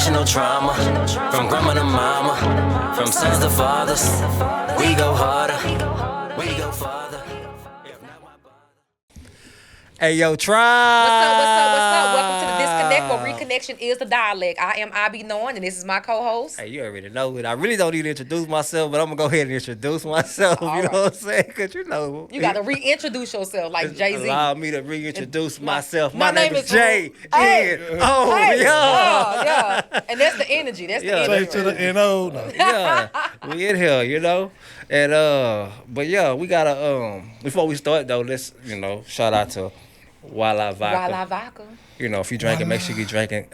Generational trauma, from grandma to mama, from sons to fathers. We go harder, we go farther. Hey, yo, tribe. What's up? Welcome to the Disconnect, where reconnection is the dialect. I am I.B. Knowing, and this is my co-host. Hey, you already know it. I really don't need to introduce myself, but I'm going to go ahead and introduce myself. All you know right. what I'm saying? Because, you know. You got to reintroduce yourself like Jay-Z. Allow me to reintroduce myself. my My name is Jay. Hey. Oh, Hey, yeah. yeah. And that's the energy. That's the Yeah. energy. Straight to the N.O. No. Yeah. We in here, you know. And, but yeah, we got to, before we start, though, let's, shout out to Wala Vodka. Vodka. You know, if you drinking, make sure you drinking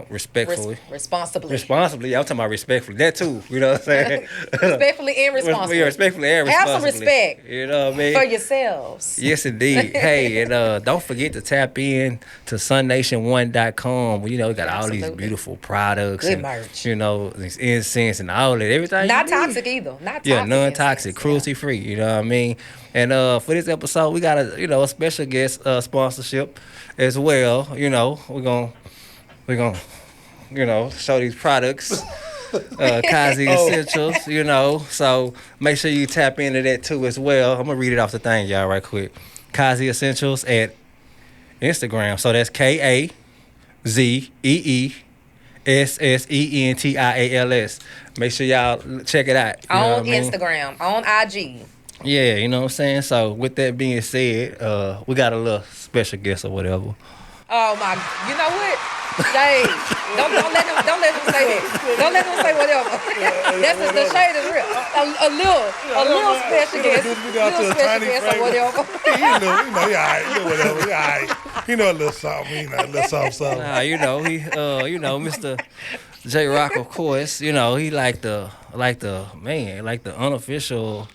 respectfully. Responsibly. Responsibly. Yeah, I'm talking about respectfully. That too. You know what I'm saying? Respectfully and responsibly. Yeah, respectfully and Have responsibly. some respect. You know what I mean? For yourselves. Yes, indeed. Hey, and don't forget to tap in to sunnation1.com. You know, we got all these Absolutely. beautiful products. Good and, merch. You know, these incense and all that. Everything. Not you need. toxic either. Not toxic. Yeah, non-toxic, incense. cruelty free. You know what I mean? And for this episode, we got a special guest sponsorship as well. You know, we're gonna show these products, Kazi Essentials. You know, so make sure you tap into that too as well. I'm gonna read it off the thing, y'all, right quick. Kazi Essentials at Instagram. So that's KAZEESSENTIALS. Make sure y'all check it out. You know On what I mean? Instagram, on IG. Yeah, you know what I'm saying? So with that being said, we got a little special guest or whatever. Oh my! You know what? Shade. Don't let them say that. Don't let them say whatever. That's the shade is real. A little special guest, little special guest or whatever. He all right. Whatever. He all right. A little something. A little something. Nah, he, Mr. J Rock, of course, he like the unofficial,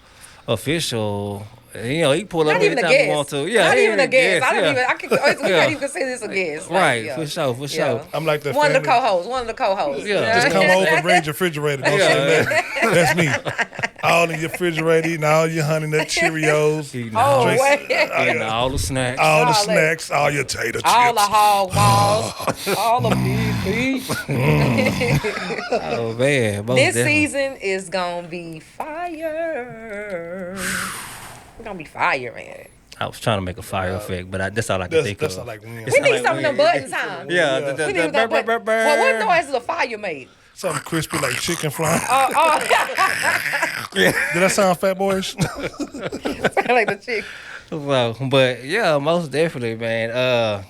official. He pull up Not even a anytime he guest. want to. Yeah, Not he even a guest. Yeah. We can't even consider this a guest. Right, Like, for sure. I'm like the One of the family. co-hosts. Yeah. Just come over and bring your refrigerator. Don't say that. That's me. All in your refrigerator, eating all your honey nut Cheerios, Eating Oh, all, wait. eating all the snacks. all the All that. snacks, all your tater All the chips. hog balls, all the beef. Oh man, most This definitely. season is gonna be fire. It's gonna be fire, man. I was trying to make a fire effect, but that's all I could think That's of. not like when. We need some of them buttons, huh? Yeah, Yeah. the We need them buttons. Well, what noise is a fire made? Something crispy like chicken fry. Oh, Did that sound fat boyish? like the chick. Well, but yeah, most definitely, man.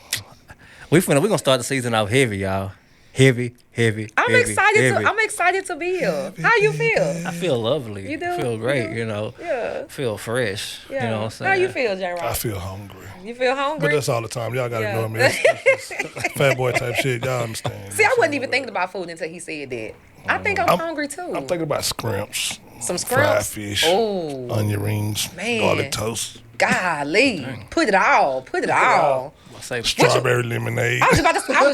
We gonna start the season off heavy, y'all. Heavy. I'm heavy, excited. heavy. I'm excited to be here. How you feel? I feel lovely. You do? I feel great. Yeah. Feel fresh. Yeah. You know what I'm saying? How you feel, J. I Rock? feel hungry. You feel But hungry? that's all the time. Y'all gotta Yeah. ignore me. That's fat boy type shit. Y'all understand. See, I wasn't even thinking about food until he said that. I think I'm hungry too. I'm thinking about scrimps. Some Fried scrimps. fish. Oh, Onion rings. Man. Garlic toast. golly! Put it all. I say, Strawberry lemonade. I was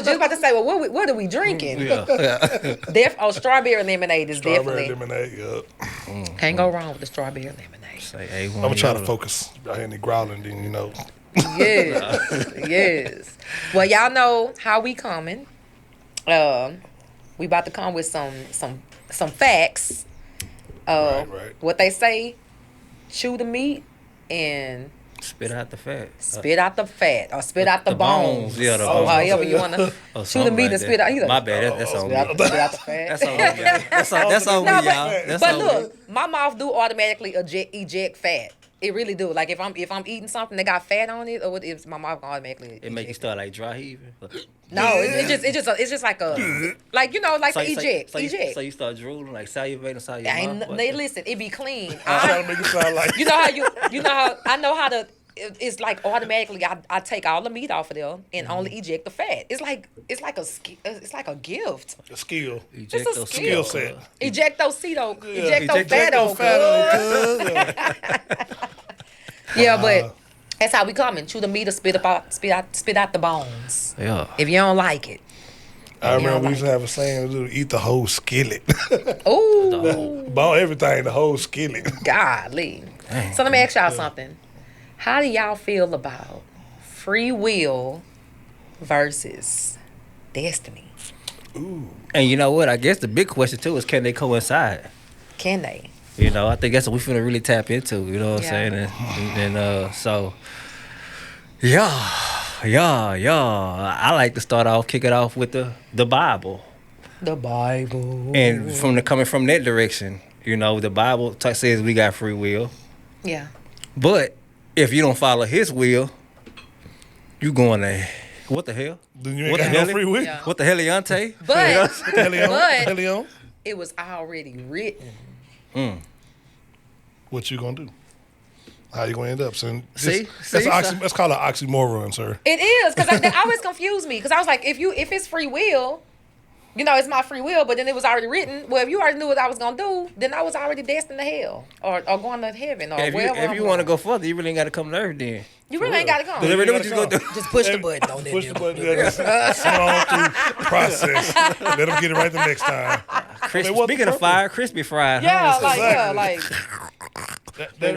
just about to say, well, what are we drinking? yeah. Strawberry lemonade is Strawberry definitely lemonade, yeah. can't go wrong with the strawberry lemonade. Say, hey, I'm gonna try to focus. Y'all hear any growling, then Yes, yes. Well, y'all know how we coming. We about to come with some facts. Right. What they say: chew the meat and Spit out the fat. spit out the fat or spit out the bones. Yeah, the Or bones. however you wanna Or chew the something meat like and that. spit out. He's like, My bad. That's on me. spit out the fat. That's on me, y'all. That's on me, No, y'all. but, That's but on me. look, my mouth do automatically eject fat. It really do. Like if I'm eating something that got fat on it, or if my mouth gonna automatically. It make you eject start like dry heaving. No, it's just like a like like the eject. So eject. you start drooling, like salivating inside your mouth. They listen, it be clean. I'm trying to make it sound like You know how I know how to. It's like automatically I take all the meat off of there and only eject the fat. It's like a gift. a skill. Eject It's a those skill cells. set. Eject those cedo, eject Eject those fat. Yeah, but that's how we coming. Chew the meat or spit out the bones. Yeah. If you don't like it. I remember we like used to have a saying, to eat the whole skillet. Ooh, Bone everything, the whole skillet. golly. So let me ask y'all something. How do y'all feel about free will versus destiny? And you know what? I guess the big question too is, can they coincide? Can they? You know, I think that's what we finna really tap into. You know what Yeah. I'm saying? And so, yeah. I like to kick it off with the Bible, The Bible. and coming from that direction. You know, the Bible says we got free will, Yeah. but if you don't follow His will, you going to what the hell? Then you ain't What the got no hell? free will. Yeah. What the heliante? But Helion. it was already written. What you gonna do? How you gonna end up? So See? that's called an oxymoron, sir. It is, because that always confused me. Because I was like, if it's free will, you know, it's my free will, but then it was already written. Well, if you already knew what I was gonna do, then I was already destined to hell or going to heaven or wherever. If you want to go further, you really ain't got to come to Earth then. you really ain't got to come. Because every what you gonna do? Just push the button on Push the that. button. Just on through the process. Let them get it right the next time. Speaking of fire, crispy fried. Yeah, huh? like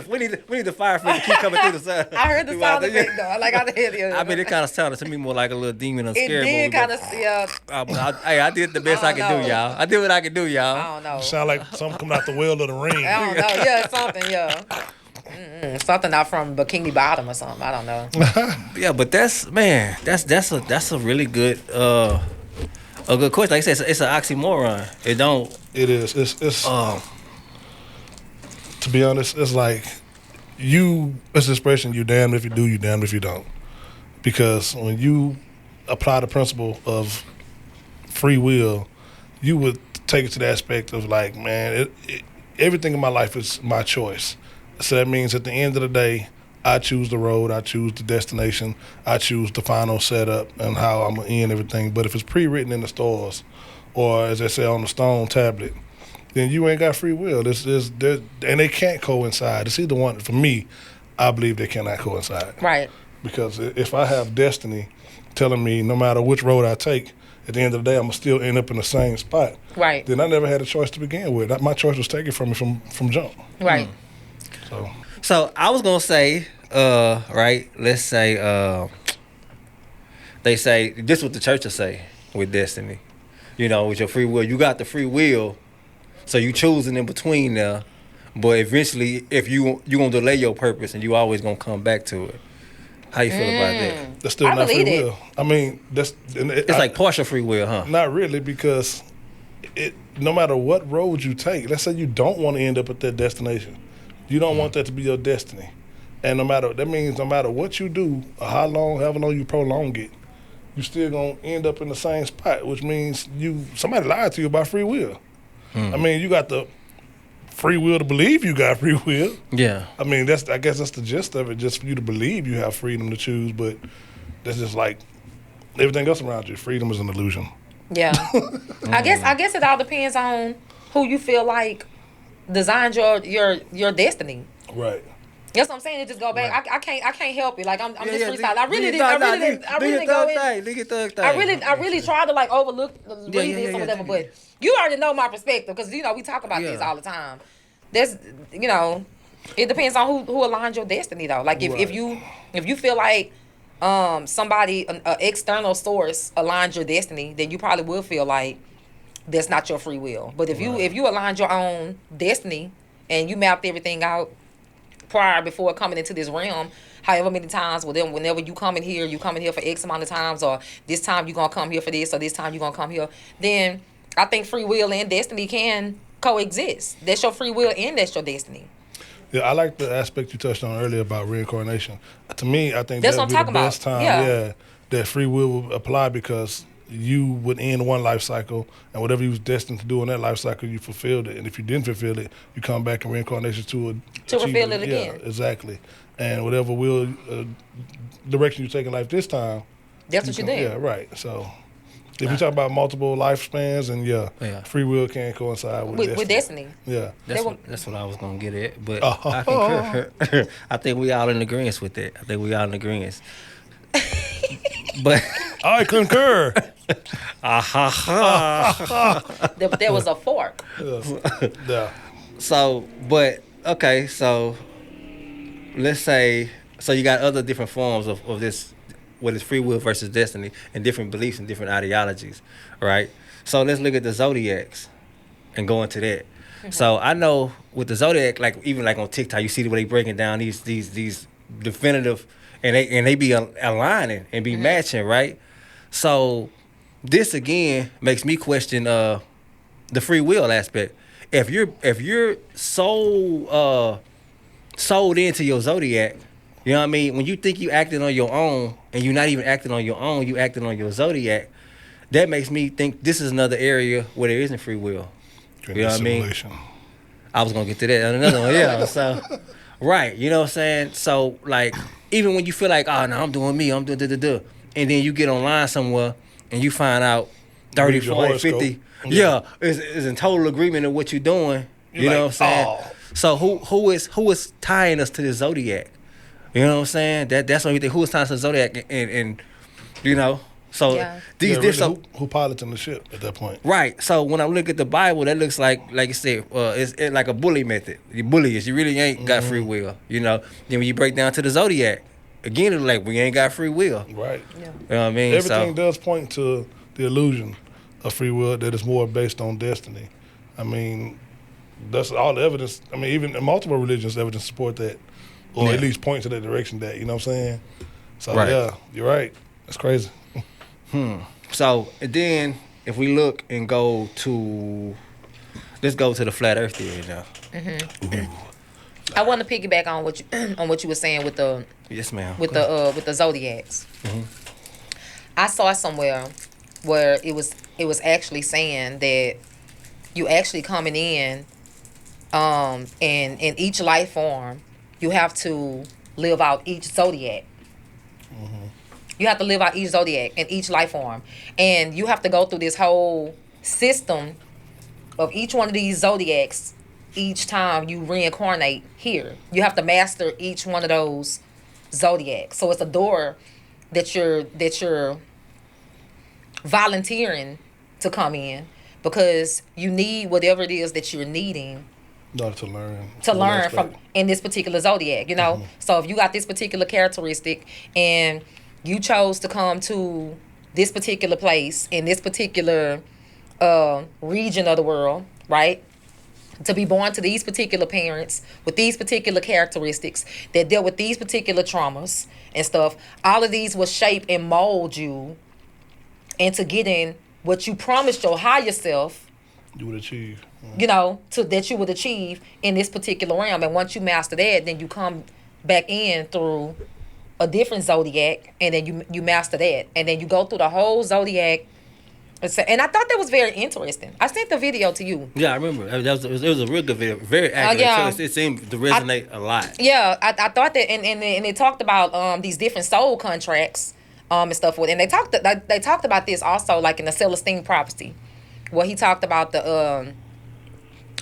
We need the fire for it to keep coming through the side. I heard the throughout sound effect though. Like I did it. I mean, it kind of sounded to me more like a little demon or It scary movie. did kind of, yeah. Hey, I did the best I I could don't do, know. y'all. I did what I could do, I y'all. don't know. Sound like something coming out the well of the ring. I don't know. Yeah, something. Yeah. Something out from Bikini Bottom or something. I don't know. Yeah, but that's a really good a good question. Like I said, it's an oxymoron. It don't. It is. It's to be honest, it's like it's an expression, you damned if you do, you damned if you don't. Because when you apply the principle of free will, you would take it to the aspect of like, man, everything in my life is my choice. So that means at the end of the day, I choose the road, I choose the destination, I choose the final setup and how I'm going to end everything. But if it's pre-written in the stars, or as they say on the stone tablet, then you ain't got free will. And they can't coincide. It's either one. For me, I believe they cannot coincide. Right. Because if I have destiny telling me no matter which road I take, at the end of the day, I'm going to still end up in the same spot. Right. Then I never had a choice to begin with. My choice was taken from me from jump. Right. So I was gonna say, right? Let's say, they say this is what the church will say with destiny. You know, with your free will, you got the free will, so you choosing in between there. But eventually, if you gonna delay your purpose, and you always gonna come back to it. How you feel about that? That's still I not free believe it. will. I mean, It's like partial free will, huh? Not really, because no matter what road you take, let's say you don't want to end up at that destination. You don't want that to be your destiny. And that means no matter what you do, or however long you prolong it, you still gonna end up in the same spot, which means somebody lied to you about free will. I mean, you got the free will to believe you got free will. Yeah. I mean, I guess that's the gist of it, just for you to believe you have freedom to choose, but that's just like everything else around you. Freedom is an illusion. Yeah. I guess it all depends on who you feel like designed your destiny. Right. That's what I'm saying. It just go back. Right. I can't help it. Like I'm just freestyling. I really tried to like overlook read this or whatever, but you already know my perspective because we talk about this all the time. There's it depends on who aligns your destiny though. Like if you feel like somebody an external source aligns your destiny, then you probably will feel like that's not your free will. But if you aligned your own destiny and you mapped everything out before coming into this realm, however many times, whenever you come in here for X amount of times, or this time you're gonna come here for this, or this time you're gonna come here, then I think free will and destiny can coexist. That's your free will and that's your destiny. Yeah, I like the aspect you touched on earlier about reincarnation. To me, I think that's that what would I'm be the talking best about. time, that free will will apply, because you would end one life cycle, and whatever you was destined to do in that life cycle, you fulfilled it. And if you didn't fulfill it, you come back in reincarnation to fulfill it again. Yeah, exactly. And whatever direction you take in life this time, that's what you did. Yeah, right. So if you talk about multiple lifespans, and free will can coincide with destiny. Yeah, that's what I was gonna get at. But I concur. I think we all in agreement with that. But I concur. There was a fork. Yeah. So let's say, you got other different forms of this, what is free will versus destiny, and different beliefs and different ideologies, right? So let's look at the zodiacs and go into that. So I know with the zodiac, like even like on TikTok, you see the way they breaking down these definitive, and they be aligning and be matching, right? So this again makes me question the free will aspect. If you're so sold into your zodiac, you know what I mean? When you think you acting on your own and you're not even acting on your own, you acting on your zodiac, that makes me think this is another area where there isn't free will. You know what I mean? I was gonna get to that on another one, yeah. So, right, you know what I'm saying? So, like, even when you feel like, oh no, I'm doing me, I'm doing and then you get online somewhere and you find out 30, 40, 50, is in total agreement of what you're doing. You know what I'm saying? Oh. So who is tying us to the zodiac? You know what I'm saying? That's what we think. Who is tying us to the zodiac? And you know. So these really, who piloting the ship at that point? Right. So when I look at the Bible, that looks like you said, it's like a bully method. You bully us. You really ain't got free will. You know. Then when you break down to the zodiac, again, it's like we ain't got free will. Right. Yeah. You know what I mean? Everything does point to the illusion of free will that is more based on destiny. I mean, that's all the evidence. I mean, even in multiple religions, evidence support that, or at least point to that direction. That, you know what I'm saying? So yeah, you're right. That's crazy. So, and then if we look and go to, let's go to the flat Earth theory now. I want to piggyback on what you were saying with the with the zodiacs. I saw somewhere where it was actually saying that you actually coming in each life form, you have to live out each zodiac. You have to live out each zodiac in each life form. And you have to go through this whole system of each one of these zodiacs each time you reincarnate here. You have to master each one of those zodiacs. So it's a door that you're volunteering to come in because you need whatever it is that you're needing to learn from in this particular zodiac, you know. So if you got this particular characteristic and you chose to come to this particular place in this particular region of the world, right? To be born to these particular parents with these particular characteristics that dealt with these particular traumas and stuff. All of these will shape and mold you into getting what you promised your higher self you would achieve. You know, that you would achieve in this particular realm. And once you master that, then you come back in through a different zodiac, and then you master that, and then you go through the whole zodiac. And I thought that was very interesting. I sent the video to you. Yeah, I remember. It was a real good video, very accurate. So it seemed to resonate a lot. Yeah, I thought that, and it talked about these different soul contracts and stuff with, and they talked about this also, like in the Celestine prophecy, where he talked about the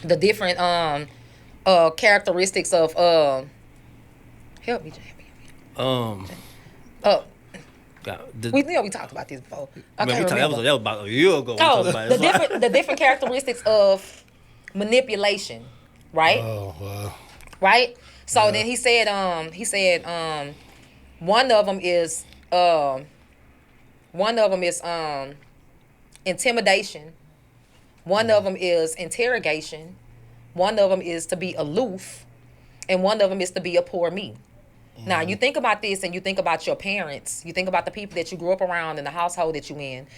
different characteristics of help me. We talked about this before. That was about a year ago. The different characteristics of manipulation, right? Oh, wow. Right. So then he said one of them is intimidation. One of them is interrogation. One of them is to be aloof, and one of them is to be a poor me. Now, you think about this and you think about your parents. You think about the people that you grew up around in the household that you in.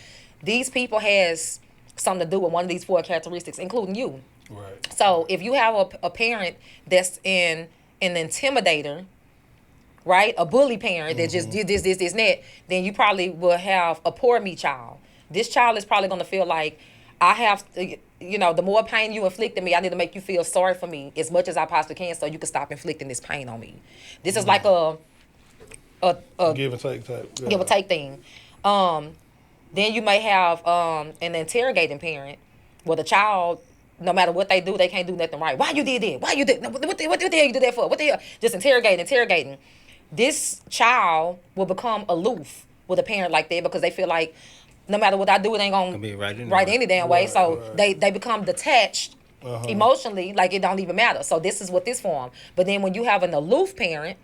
These people has something to do with one of these four characteristics, including you. Right. So if you have a parent that's an intimidator, right? A bully parent that just did this, and that, then you probably will have a poor me child. This child is probably going to feel like, I have to, the more pain you inflict on me, I need to make you feel sorry for me as much as I possibly can so you can stop inflicting this pain on me. This is like a give and take type. Yeah. Give and take thing. Then you may have an interrogating parent where the child, no matter what they do, they can't do nothing right. Why you did that? Why you did? What the hell you did that for? What the hell? Just interrogating. This child will become aloof with a parent like that because they feel like, no matter what I do, it ain't gonna be right any damn way. So they become detached emotionally, like it don't even matter. So this is what this form. But then when you have an aloof parent,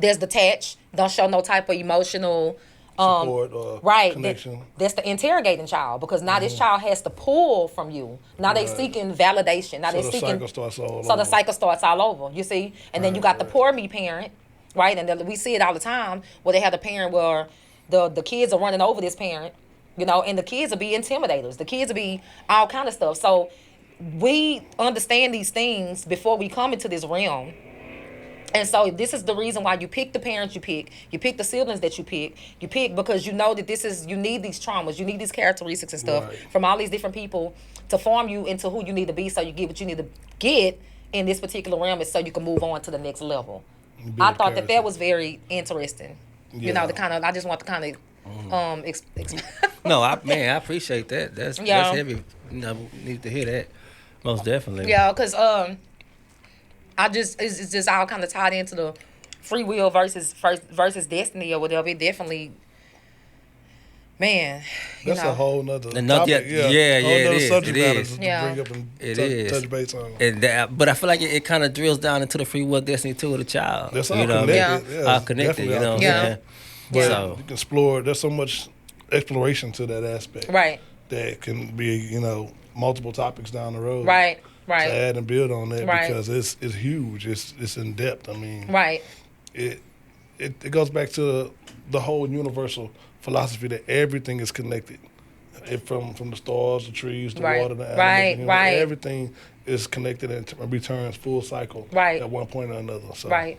there's detached, don't show no type of emotional support or right, connection. that's the interrogating child, because now this child has to pull from you. Now they seeking validation. Now So they the seeking. cycle starts all So the over. cycle starts all over. You see, and then you got the poor me parent, right? And then we see it all the time where they have the parent where the kids are running over this parent, and the kids will be intimidators. The kids will be all kind of stuff. So we understand these things before we come into this realm. And so this is the reason why you pick the parents you pick the siblings that you pick because you know that you need these traumas, you need these characteristics and stuff from all these different people to form you into who you need to be, so you get what you need to get in this particular realm, is so you can move on to the next level. I thought that was very interesting. Yeah. I just want to kind of No, I appreciate that. That's heavy. Need to hear that. Most definitely. Yeah, because it's just all kind of tied into the free will versus destiny or whatever. It definitely, man, That's a whole nother topic. It is. Subject It matter is. to bring up and touch base on. And but I feel like it kind of drills down into the free will destiny too of the child. That's all connected. connected. All connected. You know what I'm saying? But So you can explore. There's so much exploration to that aspect. Right. That can be, multiple topics down the road. Right. To add and build on that because it's huge. It's in depth. I mean. Right. It goes back to the whole universal philosophy that everything is connected. From the stars, the trees, the water, the animals. Everything is connected and returns full cycle at one point or another. So. Right.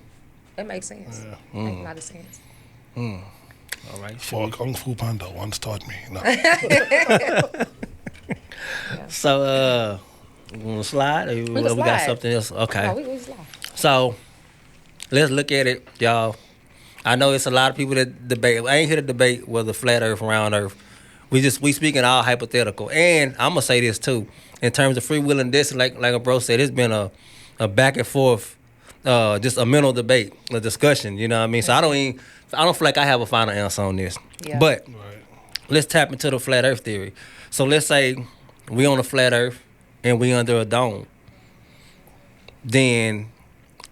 That makes sense. Yeah. Makes a lot of sense. All right. For Kung Fu Panda once taught me. No. So, we want to slide? Or we got something else? Okay. No, we slide. So, let's look at it, y'all. I know it's a lot of people that debate. I ain't here to debate whether flat earth, round earth. We speaking all hypothetical. And I'm going to say this too. In terms of free will and destiny, like a bro said, it's been a back and forth, just a mental debate, a discussion, you know what I mean? So I don't feel like I have a final answer on this. Yeah. But let's tap into the flat earth theory. So let's say we on a flat earth and we under a dome. Then,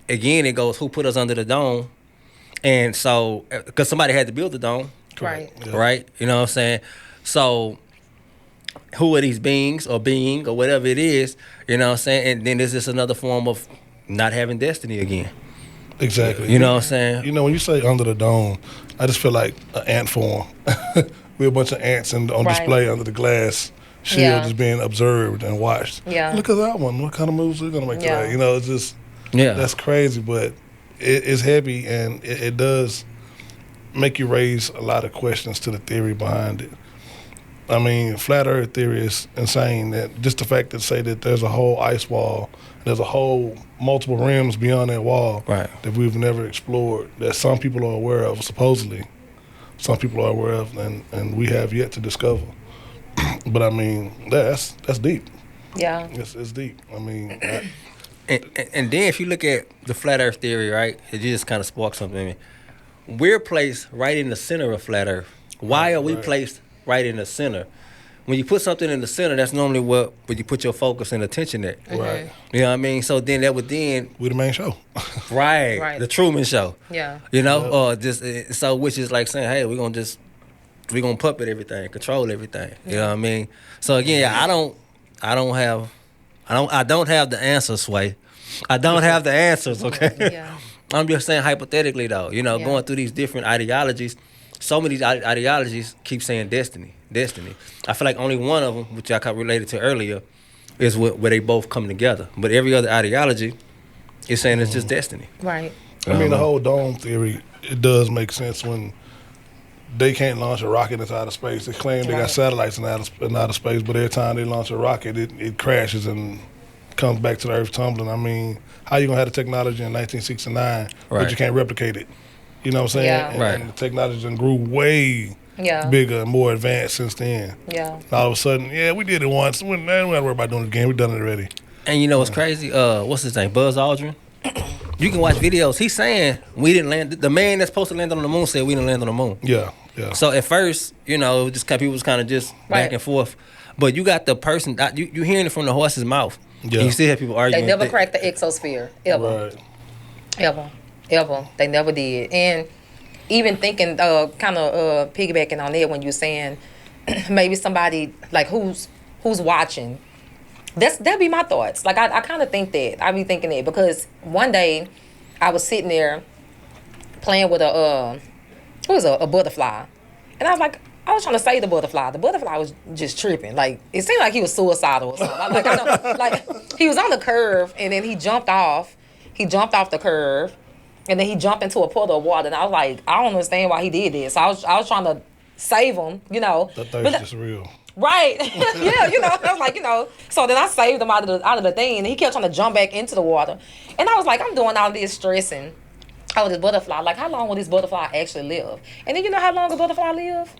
again, it goes, who put us under the dome? And so, because somebody had to build the dome. Right. Yeah. Right? You know what I'm saying? So, who are these beings or being or whatever it is? You know what I'm saying? And then there's just another form of not having destiny again. Exactly. You know what I'm saying? When you say under the dome, I just feel like an ant farm. We're a bunch of ants on display under the glass shield, just being observed and watched. Yeah. Look at that one. What kind of moves are going to make today? It's just, that's crazy, but it's heavy, and it does make you raise a lot of questions to the theory behind it. I mean, flat earth theory is insane. That just the fact that say that there's a whole ice wall, there's a whole multiple rims beyond that wall that we've never explored, that some people are aware of, supposedly. Some people are aware of, and we have yet to discover. But I mean, that's deep. Yeah. It's deep. I mean, and then if you look at the flat earth theory, right, it just kind of sparks something in me. We're placed right in the center of flat earth. Why are we placed right in the center? When you put something in the center, that's normally where you put your focus and attention at. Right. You know what I mean? So then that would then... We're the main show. Right. The Truman Show. Yeah. You know? Or just... So which is like saying, hey, we're going to puppet everything, control everything. You know what I mean? So again, I don't have the answers, Sway. I don't have the answers, okay? Yeah. I'm just saying hypothetically, though, going through these different ideologies, some of these ideologies keep saying destiny. I feel like only one of them, which I related to earlier, is where they both come together. But every other ideology is saying it's just destiny. Right. I mean, the whole dome theory, it does make sense when they can't launch a rocket into outer space. They claim they got satellites in outer space, but every time they launch a rocket, it crashes and comes back to the Earth tumbling. I mean, how you going to have the technology in 1969, but you can't replicate it? You know what I'm saying? Yeah. And the technology done grew way bigger and more advanced since then. Yeah. And all of a sudden, we did it once. We don't have to worry about doing it again. We've done it already. And you know what's crazy? What's his name? Buzz Aldrin. You can watch videos. He's saying we didn't land. The man that's supposed to land on the moon said we didn't land on the moon. Yeah. So at first, just people was kind of just back and forth. But you got the person, you hearing it from the horse's mouth. Yeah. And you still have people arguing. They never cracked the exosphere, ever. Right. Ever. They never did. And even thinking, kind of piggybacking on it when you're saying maybe somebody like who's watching. That'd be my thoughts. Like I kind of think that I be thinking that because one day I was sitting there playing with a butterfly, and I was like. I was trying to save the butterfly. The butterfly was just tripping. Like it seemed like he was suicidal or something. Like I know, like he was on the curve and then he jumped off. He jumped off the curve, and then he jumped into a puddle of water. And I was like, I don't understand why he did this. So I was trying to save him, you know. That thing's just real. Right. Yeah, you know. I was like, you know. So then I saved him out of the thing, and he kept trying to jump back into the water. And I was like, I'm doing all this stressing over this butterfly. Like, how long will this butterfly actually live? And then you know how long a butterfly live?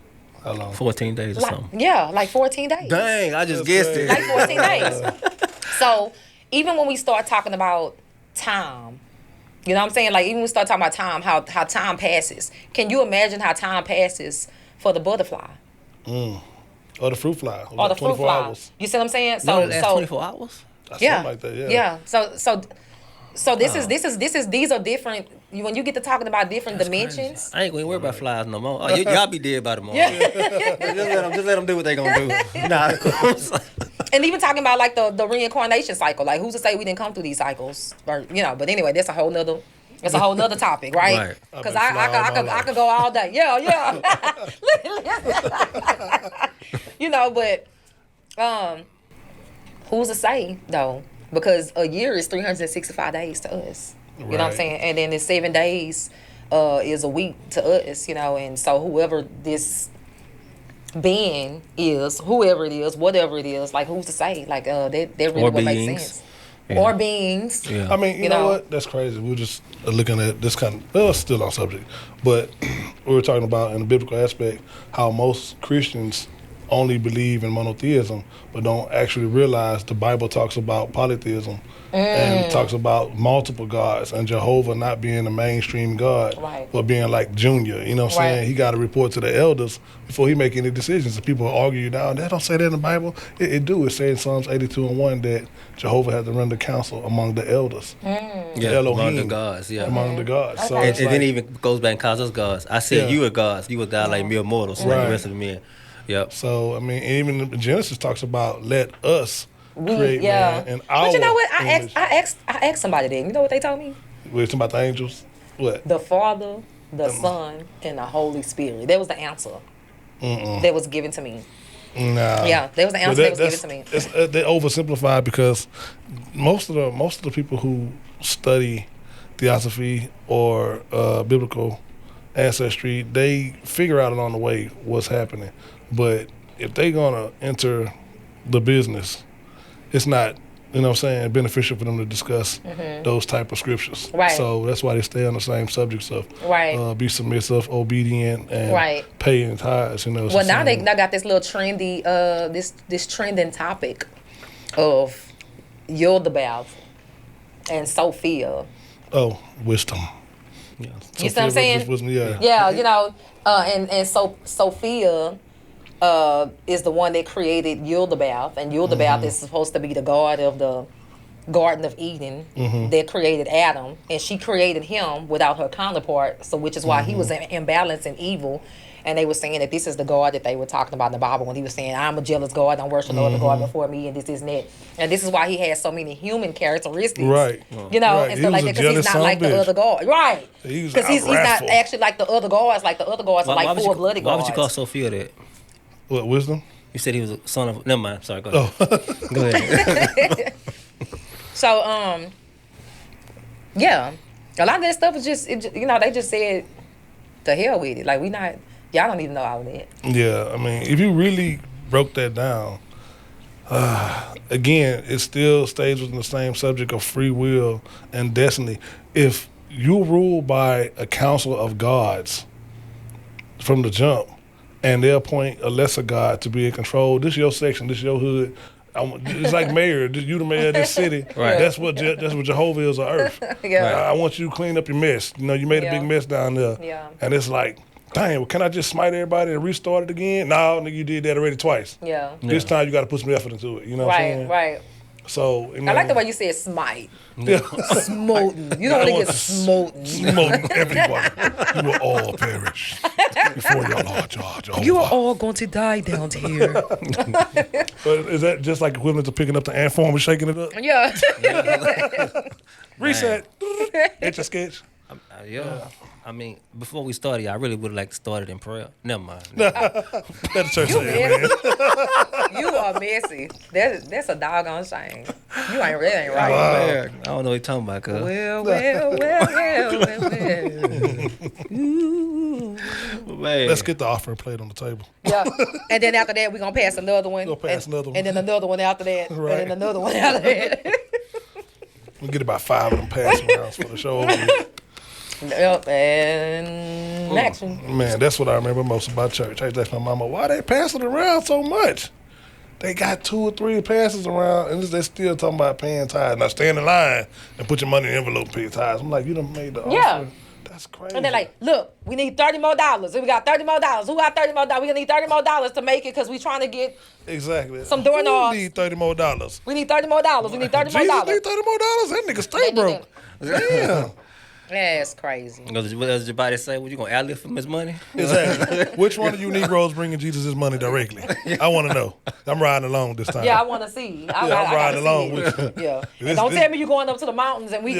How long? 14 days or something. Yeah, like 14 days. Dang, I just guessed it. Like 14 days. So even when we start talking about time, you know what I'm saying? Like even when we start talking about time, how time passes. Can you imagine how time passes for the butterfly? Or the fruit fly. Or the fruit 24 fly. hours. You see what I'm saying? No, that's 24 hours? Yeah. Something like that, yeah. Yeah. So these are different. When you get to talking about different dimensions. I ain't gonna worry about flies no more. Oh, y'all be dead by tomorrow. just let them do what they gonna do. Nah. And even talking about like the reincarnation cycle, like who's to say we didn't come through these cycles, or you know? But anyway, that's a whole nother topic, right? Because I could go all day. Yeah. You know, but who's to say though? Because a year is 365 days to us. You know what I'm saying? And then it's 7 days is a week to us, you know. And so whoever this being is, whoever it is, whatever it is, like who's to say? Like that really what makes sense. Yeah. Or beings. Yeah. I mean, you know what? That's crazy. We're just looking at this kind of, well, it's still on subject. But we were talking about in the biblical aspect how most Christians only believe in monotheism, but don't actually realize the Bible talks about polytheism and talks about multiple gods and Jehovah not being a mainstream God, but being like Junior. You know what I'm saying? He got to report to the elders before he make any decisions. And people argue now, they don't say that in the Bible. It do. It says in Psalms 82:1 that Jehovah has to render counsel among the elders. Yeah, Elohim, among the gods. Yeah, among the gods. Okay. So and like, then he even goes back and calls us gods. I said you are gods. You will die like mere mortals, like the rest of the men. Yep. So I mean, even Genesis talks about let us create man and our. But you know what? image. I asked somebody that. You know what they told me? We're talking about the angels. What? The Father, the Son, and the Holy Spirit. That was the answer that was given to me. Nah. Yeah, that was the answer that was given to me. They oversimplify because most of the people who study theosophy or biblical ancestry, they figure out along the way what's happening. But if they gonna enter the business, it's not, you know what I'm saying, beneficial for them to discuss those type of scriptures. Right. So that's why they stay on the same subjects of be submissive, obedient, and paying tithes. You know. Well, now they got this little trendy, this trending topic of Yildabaoth and Sophia. Oh, wisdom. Yeah. You see what I'm saying? Wisdom, yeah, you know, and so Sophia is the one that created Yildabaoth, and Yildabaoth is supposed to be the god of the Garden of Eden that created Adam, and she created him without her counterpart, so which is why he was imbalanced and evil. And they were saying that this is the God that they were talking about in the Bible when he was saying, I'm a jealous God, don't worship no other God before me, and this and that. And this is why he has so many human characteristics. Right. You know, and stuff like that, because he's not like the other God. Right. Because he's not actually like the other gods. Like the other gods are like full-blooded gods. Why would you call Sophia that? What, wisdom? You said he was a son of... Never mind. Sorry, go ahead. Go ahead. So, yeah. A lot of that stuff is just, you know, they just said, the hell with it. Like, y'all don't even know all of that. Yeah, I mean, if you really broke that down, again, it still stays within the same subject of free will and destiny. If you rule by a council of gods from the jump, and they appoint a lesser god to be in control, this is your section, this is your hood. It's like mayor. You the mayor of this city. Right. That's what Jehovah is on earth. I want you to clean up your mess. You know, you made a big mess down there. Yeah. And it's like, dang, well, can I just smite everybody and restart it again? No, nigga, you did that already twice. Yeah. This time you got to put some effort into it. You know what I'm saying? Right. So I like the way you said smite. Yeah. Smoten. You don't want to get smoten. Smote everyone. You will all perish before your Lord George. You are all going to die down here. But is that just like equivalent to picking up the ant form and shaking it up? Yeah. Reset. Etch a sketch. Yeah. I mean, before we started, I really would have liked to start it in prayer. Never mind. Let the church You say it, man. messy. You are messy. That's a doggone shame. You ain't really ain't right. Man, I don't know what you're talking about, cuz. Well. Man. Let's get the offering plate on the table. Yeah. And then after that, we're going to pass another one. We'll pass another one. And then another one after that. Right. And then another one after that. We'll get about 5 of them passing rounds for the show over with. Yep. And action. Man, that's what I remember most about church. I asked my mama, why they passing it around so much? They got 2 or 3 passes around, and they're still talking about paying tithes. Now stand in line and put your money in the envelope and pay your tithes. I'm like, you done made the offering. That's crazy. And they're like, look, we need $30 more. We got $30 more. Who got $30 more? We need $30 more to make it because we trying to get exactly some doorknobs. We need $30 more. We need $30 more. We need $30 more. Jesus need $30 more. That nigga stay broke. Damn. That's crazy. What does your body say? What you gonna ad-lib from his money? Exactly. Which one of you Negroes bringing Jesus his money directly? I want to know. I'm riding along this time. Yeah, I want to see. I'm riding along with you. Yeah. And don't tell me you're going up to the mountains and we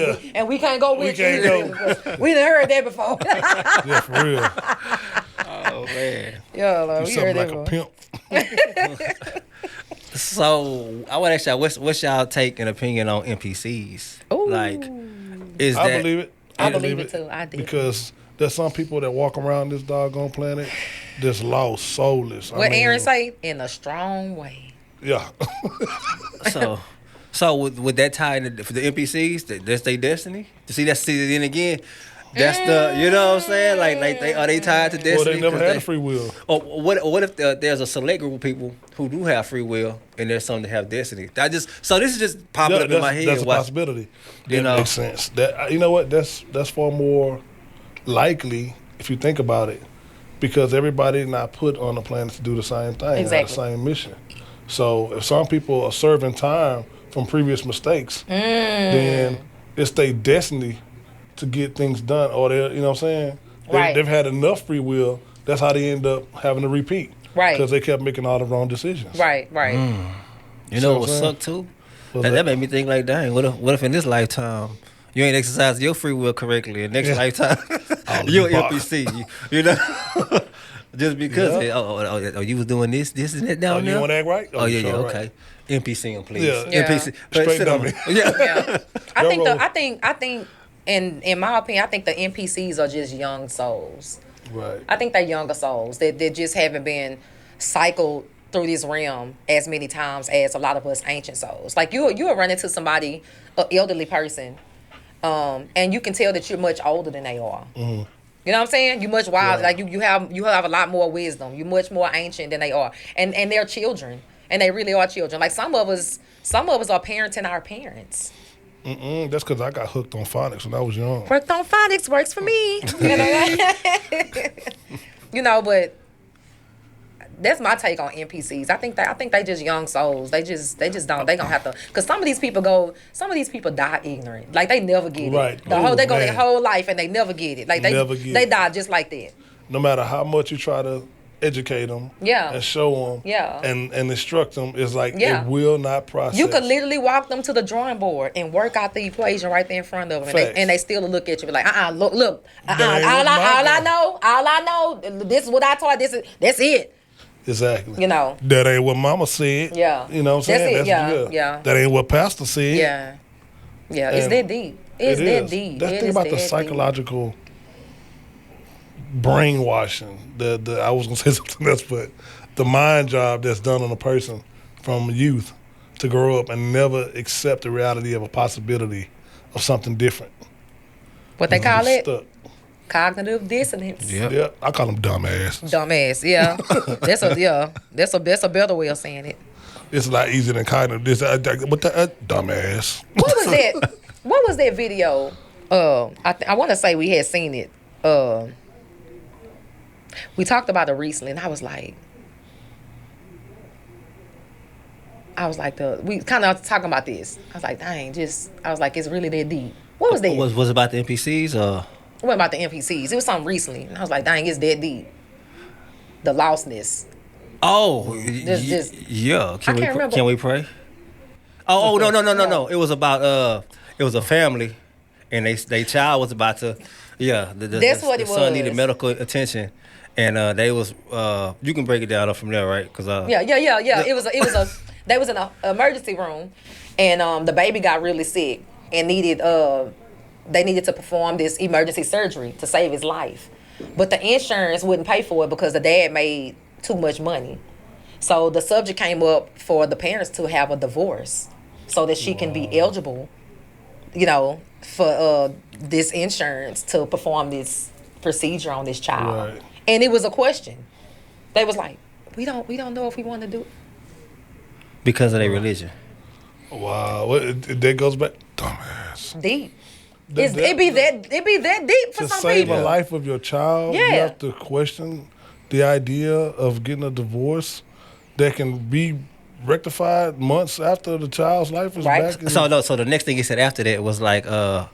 can't go with you. We can't go. We done heard that before. Yeah, for real. Oh man. Yeah, like, we heard Something that like before. a pimp. So I want to ask y'all, what's y'all take and opinion on NPCs? Ooh. Like, is I that believe it. I believe it too. I did. Because there's some people that walk around this doggone planet just lost, soulless. What Aaron say? In a strong way. Yeah. so would that tie into for the NPCs? That's their destiny. To see then again, that's the you know what I'm saying? Like they tied to destiny? Well, they never had a free will. Or what if there's a select group of people who do have free will and there's some that have destiny? So this is just popping up in my head. That's a possibility. You know, makes sense. That you know what? That's far more likely if you think about it, because everybody's not put on the planet to do the same thing, Exactly. the same mission. So if some people are serving time from previous mistakes, then it's their destiny to get things done, or they, you know what I'm saying? Right. They've had enough free will. That's how they end up having to repeat. Right. Because they kept making all the wrong decisions. Right. You know what would So, suck too? What's That made me think like, dang, what if in this lifetime you ain't exercising your free will correctly, and next lifetime you're an NPC, you know? Just because you was doing this and that down there. You want to act right? Oh yeah, sure, okay. NPC him, please. Yeah. NPC. Straight Sit on dummy. me. Yeah. I think in my opinion, I think the NPCs are just young souls. Right. I think they're younger souls that just haven't been cycled through this realm as many times as a lot of us ancient souls. Like you will run into somebody, an elderly person, and you can tell that you're much older than they are. Mm-hmm. You know what I'm saying? You're much wiser. Right. Like you have a lot more wisdom. You're much more ancient than they are, and they're children, and they really are children. Like some of us are parenting our parents. That's because I got hooked on phonics when I was young. Worked on phonics, works for me. You know, but that's my take on NPCs. I think they just young souls. They just don't. They gonna have to, because some of these people die ignorant. Like they never get it. Right. They go their Man. whole life and they never get it. Like they die just like that. No matter how much you try to educate them, and show them, and instruct them, it's like it will not process. You could literally walk them to the drawing board and work out the equation right there in front of them, and they still look at you like, look, all I know, this is what I taught. That's it. Exactly. You know. That ain't what mama said. Yeah. You know what I'm saying? That's it. Yeah. That ain't what pastor said. Yeah. Yeah. It's that deep. It's that deep. That's the thing about the psychological brainwashing. I was gonna say something else, but the mind job that's done on a person from youth to grow up and never accept the reality of a possibility of something different. What they call it? Stuck. Cognitive dissonance. Yeah, I call them dumbass. Dumbass, yeah. That's a better way of saying it. It's a lot easier than cognitive dissonance. But dumbass. What was that? What was that video? I want to say we had seen it. We talked about it recently, and I was like, I was like, we kind of talking about this. I was like, dang, I was like, it's really that deep. What was that? Was it about the NPCs or? It wasn't about the NPCs. It was something recently. And I was like, dang, it's that deep. The lostness. Oh, Just yeah. can't remember. Can we pray? Oh, no. It was about it was a family, and they child was about to, That's what it the son was. needed medical attention, and they was you can break it down from there, right? Cause Yeah. It was they was in an emergency room, and the baby got really sick and they needed to perform this emergency surgery to save his life, but the insurance wouldn't pay for it because the dad made too much money. So the subject came up for the parents to have a divorce so that she can be eligible, for this insurance to perform this procedure on this child. Right. And it was a question. They was like, we don't know if we want to do it. because of their religion. Wow, that goes back, dumbass. Deep. It be that deep for To some save people. a life of your child, Yeah. you have to question the idea of getting a divorce that can be rectified months after the child's life is Right. back. in- So the next thing he said after that was like,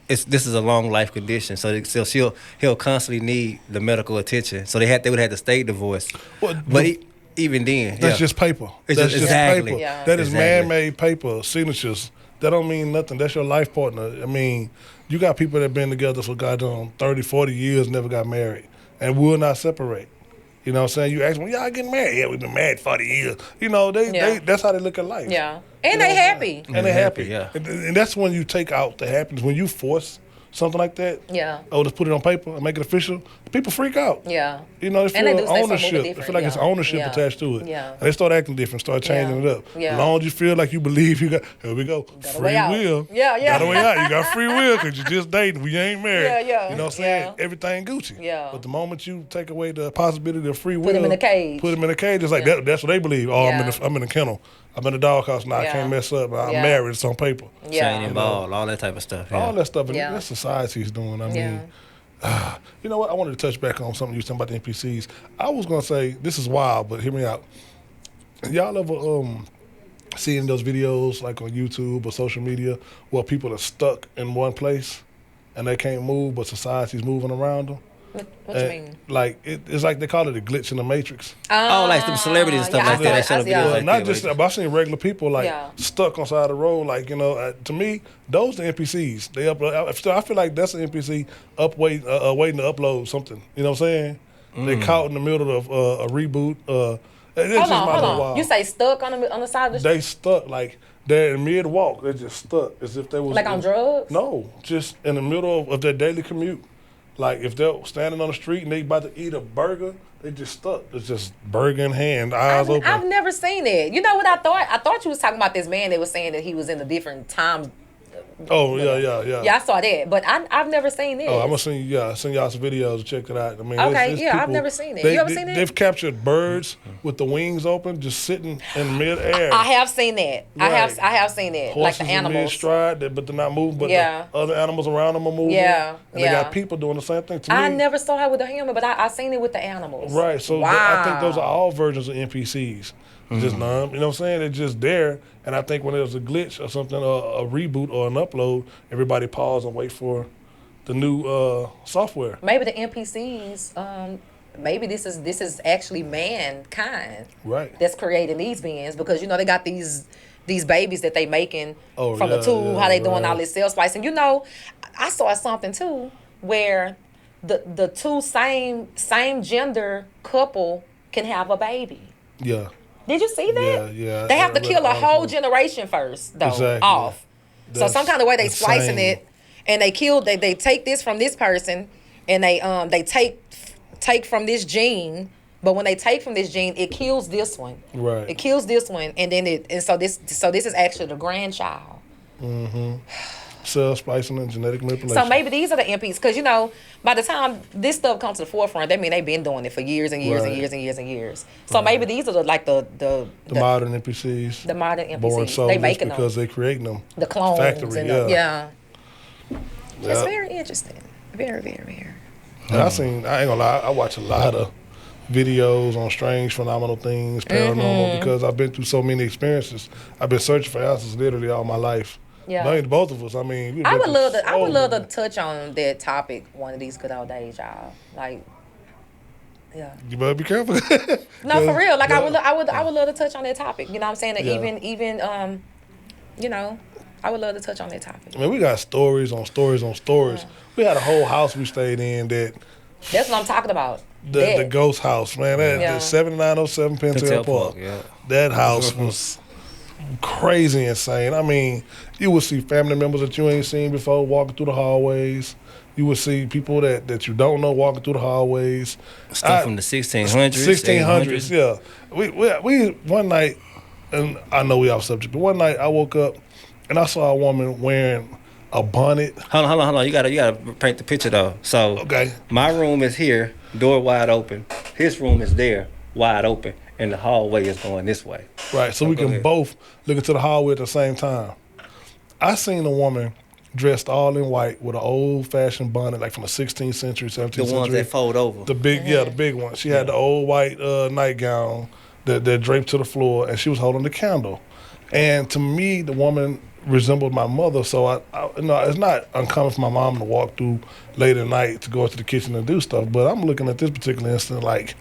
this is a long life condition. So he'll constantly need the medical attention. So they would have to stay divorced. Well, But even then, That's just paper. It's That's just- just exactly. paper. Yeah. That is Exactly. man-made paper, signatures. That don't mean nothing. That's your life partner. I mean, you got people that been together for goddamn 30, 40 years, never got married, and will not separate. You know what I'm saying? You ask them, y'all getting married? Yeah, we've been married 40 years. You know, Yeah. that's how they look at life. Yeah. You And know they what I'm happy. saying? And they They're happy. happy, yeah. And that's when you take out the happiness. When you force something like that, Yeah. oh, let's put it on paper and make it official, people freak out. Yeah. You know, they And they feel do say something ownership. They different, feel like it's yeah. ownership Yeah. attached to it. Yeah. And they start acting different, start changing Yeah. it up. Yeah. As long as you feel like you believe you got, here we go, a free way out. will. Yeah, yeah. Got a way out. You got free will because you just dating. We ain't married. Yeah, yeah. You know what I'm saying? Yeah. Everything Gucci. Yeah. But the moment you take away the possibility of free will. Put 'em in a cage. Put them in a cage. It's like, Yeah. that's what they believe. Oh, Yeah. I'm in a kennel. I'm in a doghouse now. I Yeah. can't mess up. I'm Yeah. married. It's on paper. Yeah. chain involved, all that type of stuff. Yeah. All that stuff. Yeah. That society's doing. I mean. Yeah. You know what? I wanted to touch back on something you were talking about the NPCs. I was gonna say this is wild, but hear me out. Y'all ever seeing those videos like on YouTube or social media where people are stuck in one place and they can't move, but society's moving around them? What you mean? Like it's like they call it a glitch in the matrix. Oh, like some celebrities and stuff yeah, like I that. They saw show it. the Yeah. videos Well, like not that. just that, but I've seen regular people like Yeah. stuck on side of the road. Like, to me, those the NPCs. They upload. I feel like that's an NPC waiting to upload something. You know what I'm saying? They caught in the middle of a reboot. Hold on. Wild. You say stuck on the side of the They stuck like they're in mid walk. They're just stuck as if they was like on drugs? No, just in the middle of their daily commute. Like if they're standing on the street and they about to eat a burger, they just stuck. It's just burger in hand, eyes open. I've never seen it. You know what I thought? I thought you was talking about this man that was saying that he was in a different time. Oh yeah. Yeah, I saw that, but I've never seen this. Oh, I'm gonna send y'all some videos to check it out. I mean, Okay, it's yeah, I've people- never seen it. You ever seen it? They've captured birds with the wings open, just sitting in midair. I have seen that. Right. I have seen that. Horses Like the in animals. mid-stride, but they're not moving. But Yeah. the other animals around them are moving. Yeah, and they yeah. got people doing the same thing. To me, I never saw it with the human, but I seen it with the animals. right. So wow. I think those are all versions of NPCs. Just numb. You know what I'm saying? They're just there. And I think when there's a glitch or something, a reboot or an upload, everybody pause and wait for the new software. Maybe the NPCs. Maybe this is actually mankind Right. that's creating these beings, because they got these babies that they making Oh, from the yeah, tube. yeah, How they doing right. all this cell splicing? I saw something too where the two same gender couple can have a baby. Yeah. Did you see that? Yeah. They have to I read kill a an whole article. generation first, though, Exactly. off. So That's some kind of way they splicing insane. it, and they take this from this person, and they take from this gene. But when they take from this gene, it kills this one. Right. It kills this one, and then so this is actually the grandchild. Cell splicing and genetic manipulation. So maybe these are the MPs, because by the time this stuff comes to the forefront, that mean they've been doing it for years and years and Right. years and years and years. So maybe these are the modern NPCs. the modern NPCs. Born They soldiers making because them. they creating them. The clones Factory, and yeah. It's Yeah. very interesting. Very, very, very. And I ain't gonna lie, I watch a lot of videos on strange, phenomenal things, paranormal, because I've been through so many experiences. I've been searching for answers literally all my life. Yeah. Not even both of us. I mean, we've I been would through love to. I so would love to many. touch on that topic one of these good old days, y'all. Like, yeah. You better be careful. No, for real. Like, Yeah. I would love to touch on that topic. You know what I'm saying? And Yeah. even, you know, I would love to touch on that topic. I mean, we got stories on stories on stories. Yeah. We had a whole house we stayed in that That's what I'm talking about. the That. ghost house, man. That Yeah. the 7907 Pentel Park. Yeah. That house was crazy insane. I mean, you would see family members that you ain't seen before walking through the hallways. You would see people that you don't know walking through the hallways. Stuff from the 1600s. 1600s, yeah. We one night, and I know we off subject, but one night I woke up and I saw a woman wearing a bonnet. Hold on. You gotta paint the picture though. So Okay. my room is here, door wide open. His room is there, wide open, and the hallway is going this way. Right, so we go can ahead. both look into the hallway at the same time. I seen a woman dressed all in white with an old-fashioned bonnet, like from the 16th century, 17th The century. ones that fold over. The big, the big one. She had the old white nightgown that draped to the floor, and she was holding the candle. And to me, the woman resembled my mother, so I it's not uncommon for my mom to walk through late at night to go into the kitchen and do stuff, but I'm looking at this particular incident like,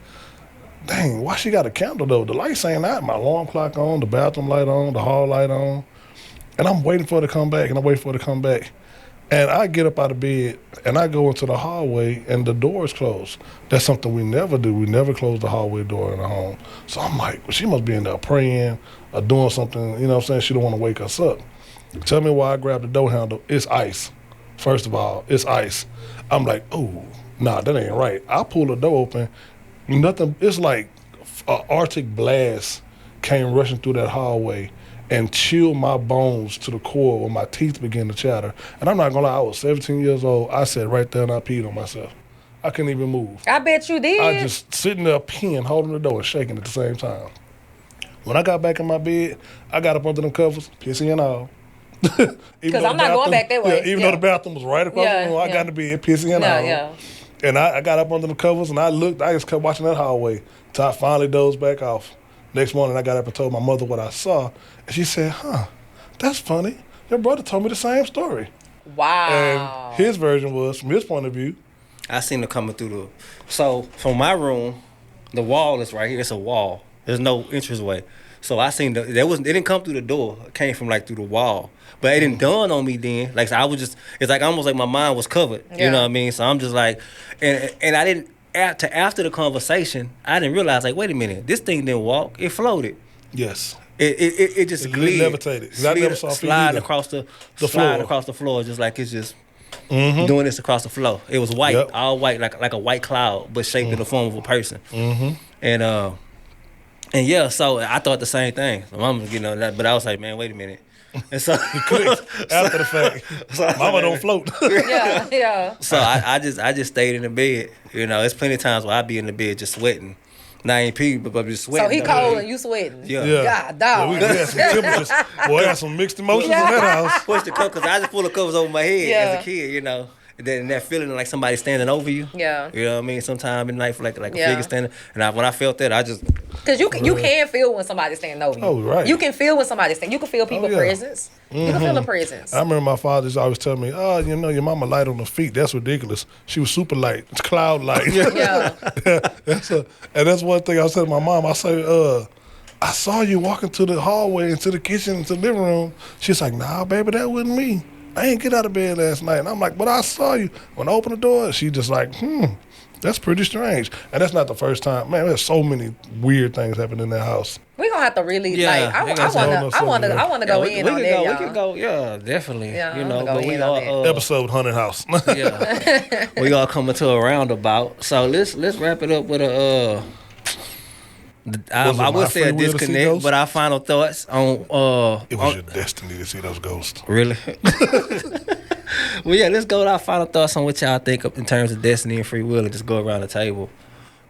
dang, why she got a candle though? The lights ain't out. My alarm clock on, the bathroom light on, the hall light on. And I'm waiting for her to come back, And I get up out of bed, and I go into the hallway, and the door is closed. That's something we never do. We never close the hallway door in the home. So I'm like, well, she must be in there praying or doing something, you know what I'm saying? She don't want to wake us up. Tell me why I grabbed the door handle. It's ice. First of all, it's ice. I'm like, oh, nah, that ain't right. I pull the door open. Nothing, it's like an Arctic blast came rushing through that hallway and chilled my bones to the core when my teeth began to chatter. And I'm not gonna lie, I was 17 years old. I sat right there and I peed on myself. I couldn't even move. I bet you did. I just sitting there peeing, holding the door and shaking at the same time. When I got back in my bed, I got up under them covers, pissing and all. Because I'm not going back that way. Yeah, even though the bathroom was right across the room, I got in the bed, pissing and all. Yeah. And I got up under the covers and I looked, I just kept watching that hallway till I finally dozed back off. Next morning, I got up and told my mother what I saw. And she said, that's funny. Your brother told me the same story. Wow. And his version was, from his point of view, I seen them coming through the. So from my room, the wall is right here. It's a wall. There's no entranceway. So I seen it didn't come through the door. It came from like through the wall. But it didn't dawn on me then. Like so I was just. It's like almost like my mind was covered. Yeah. You know what I mean? So I'm just like, and I didn't. After the conversation, I didn't realize like, wait a minute, this thing didn't walk. It floated. yes. It just It glid, levitated. 'Cause I never saw feet sliding either. across the floor. across the floor, just like it's just doing this across the floor. It was white, Yep. all white, like a white cloud, but shaped in the form of a person. And yeah, so I thought the same thing. So Mama was getting on that, but I was like, man, wait a minute. And so After the fact, mama don't float. Yeah. So I just stayed in the bed. You know, it's plenty of times where I be in the bed just sweating. Now I ain't pee, but I'm just sweating. So he though. cold and you sweating. Yeah. God, dog. We had some temperatures. Boy, I had some mixed emotions in that house. Push the cover, because I just pull the covers over my head Yeah. as a kid, you know. And then that feeling like somebody standing over you. Yeah. You know what I mean? Sometime in life, like a Yeah. figure standing. And when I felt that, I just. Because you can feel when somebody's standing over you. Oh, right. You can feel when somebody's standing. You can feel people's yeah. presence. You can feel the presence. I remember my father used to always tell me, oh, you know, your mama light on the feet. That's ridiculous. She was super light. It's cloud light. Yeah. And that's one thing I was telling my mom. I say, I saw you walking to the hallway, into the kitchen, into the living room. She's like, nah, baby, that wasn't me. I ain't get out of bed last night. And I'm like, but I saw you. When I opened the door, she just like, that's pretty strange. And that's not the first time. Man, there's so many weird things happening in that house. We're going to have to really, Yeah, like, I got some I want to go in on that, We y'all. could go, yeah, definitely. Yeah, you I'm know, gonna go but we in on all, that. Episode Haunted House. yeah, we all coming to a roundabout. So let's wrap it up with a. I would say a free will to see disconnect, ghosts? but our final thoughts on. It was your destiny to see those ghosts. Really? Well, yeah, let's go to our final thoughts on what y'all think in terms of destiny and free will, and just go around the table.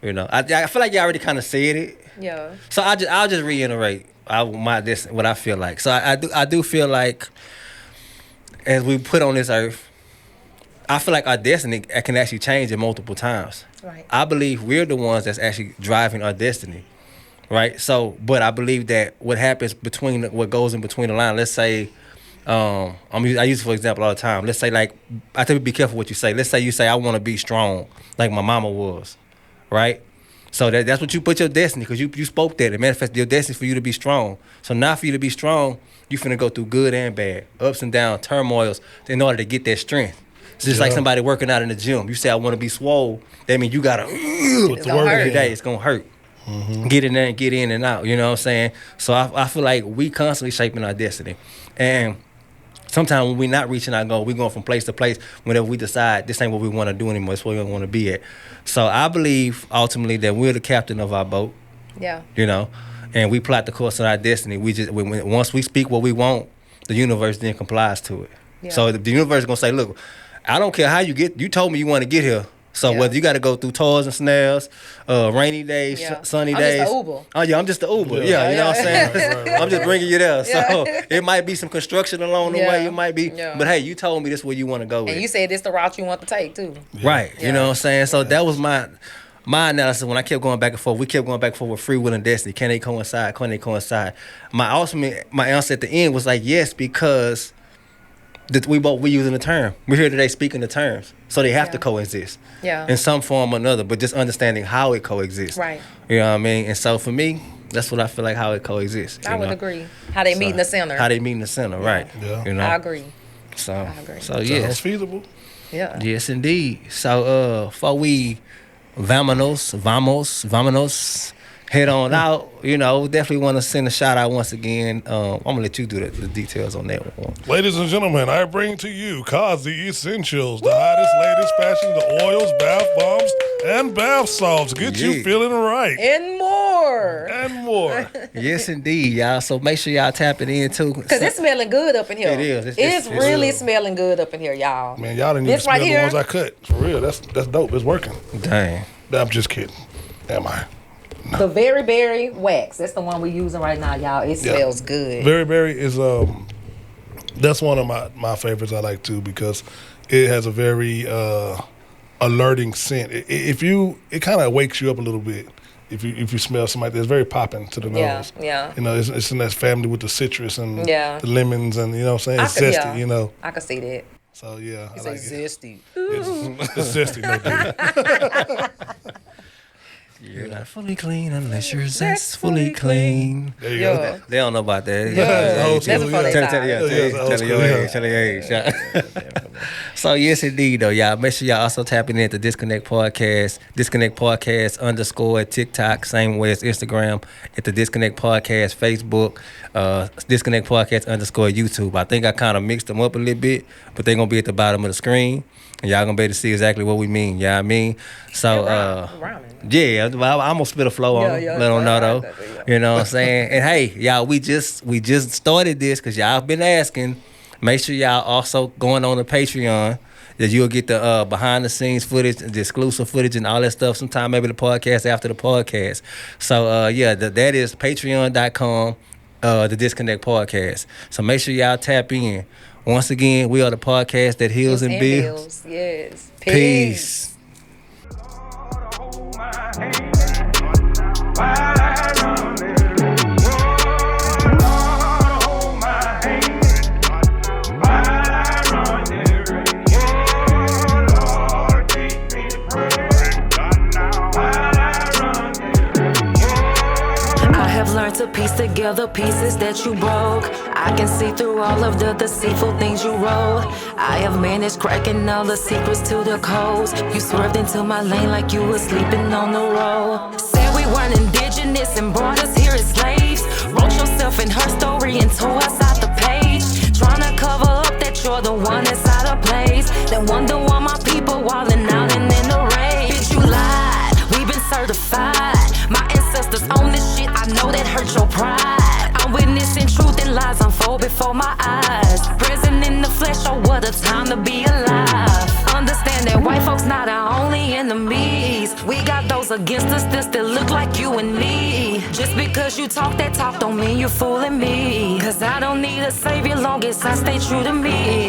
You know, I feel like y'all already kind of said it. Yeah. So I'll just reiterate what I feel like. So I do feel like as we put on this earth, I feel like our destiny can actually change it multiple times. Right. I believe we're the ones that's actually driving our destiny, right? So, but I believe that what happens what goes in between the line. Let's say, I use it for example all the time. Let's say, like, I think be careful what you say. Let's say you say I want to be strong, like my mama was, right? So that's what you put your destiny, because you spoke that. It manifested your destiny for you to be strong. So now for you to be strong, you finna go through good and bad, ups and downs, turmoils, in order to get that strength. It's just like somebody working out in the gym. You say, I want to be swole. That means you got to It's gonna hurt. every day. It's going to hurt. Get in there and get in and out. You know what I'm saying? So I feel like we constantly shaping our destiny. And sometimes when we're not reaching our goal, we're going from place to place whenever we decide this ain't what we want to do anymore. It's where we don't want to be at. So I believe ultimately that we're the captain of our boat. Yeah. You know, and we plot the course of our destiny. Once we speak what we want, the universe then complies to it. Yeah. So the universe is going to say, look, I don't care how you told me you want to get here. So whether you got to go through toils and snares, rainy days, sunny days. I'm just the Uber. Oh yeah, I'm just the Uber. Yeah, you know what I'm saying? I'm just bringing you there. So it might be some construction along the way. It might be, but hey, you told me this is where you want to go with. And you said this the route you want to take too. Right. You know what I'm saying? So that was my analysis when I kept going back and forth. We kept going back and forth with free will and destiny. Can they coincide? Can they coincide? My answer at the end was like, yes, because we using the term. We're here today speaking the terms. So they have to coexist. Yeah. In some form or another, but just understanding how it coexists. Right. You know what I mean? And so for me, that's what I feel like how it coexists. I would agree. How they meet in the center. How they meet in the center, right. Yeah. You know? I agree. So I agree. So yes. Sounds feasible. Yeah. Yes, indeed. So, before we vamos, head on out, you know, definitely want to send a shout out once again. I'm going to let you do the details on that one. Ladies and gentlemen, I bring to you Kazi Essentials, the hottest, latest fashion, the oils, bath bombs, and bath salts. Get you feeling right. And more. And more. Yes, indeed, y'all. So make sure y'all tap it in, too. Because it's smelling good up in here. It is. It's really smelling good up in here, y'all. Man, y'all didn't even This smell right the here- ones I cut. For real, that's dope. It's working. Dang. I'm just kidding. Am I? The Very Berry wax. That's the one we're using right now, y'all. It smells good. Very Berry is that's one of my favorites I like too, because it has a very alerting scent. It kind of wakes you up a little bit if you smell something that's very popping to the nose. Yeah. You know, it's in that family with the citrus and Yeah. the lemons, and you know what I'm saying? It's zesty, you know. I can see that. So yeah, I It's like it. zesty. It's zesty, no doubt. You're not fully clean unless you're zestfully clean. There you Yeah. go. They don't know about that. That's before they Tell died. your age. So yes, indeed, though, y'all. Make sure y'all also tapping in at the Disconnect Podcast. Disconnect Podcast _ at TikTok, same way as Instagram. At the Disconnect Podcast Facebook, Disconnect Podcast _ YouTube. I think I kind of mixed them up a little bit, but they're gonna be at the bottom of the screen, and y'all gonna be able to see exactly what we mean. You know what I mean? So yeah, I'm gonna spit a flow on them. Let them know though. You know what I'm saying? And hey, y'all, we just started this because y'all been asking. Make sure y'all also going on the Patreon, that you'll get the behind the scenes footage, the exclusive footage, and all that stuff. Sometime maybe the podcast after the podcast. So that is patreon.com, the Disconnect Podcast. So make sure y'all tap in. Once again, we are the podcast that heals and builds. Yes. Peace. Learn to piece together pieces that you broke. I can see through all of the deceitful things you wrote. I have managed cracking all the secrets to the codes. You swerved into my lane like you were sleeping on the road. Said we weren't indigenous and brought us here as slaves. Wrote yourself in her story and tore us out the page. Trying to cover up that you're the one that's out of place. Then wonder why my people wildin' out and in the rage. Bitch, you lied, we've been certified. My ancestors own this shit, I know that hurt your pride. I'm witnessing truth and lies unfold before my eyes. Present in the flesh, oh what a time to be alive. Understand that white folks not our only enemies. We got those against us that still look like you and me. Just because you talk that talk don't mean you're fooling me. Cause I don't need a savior long as I stay true to me.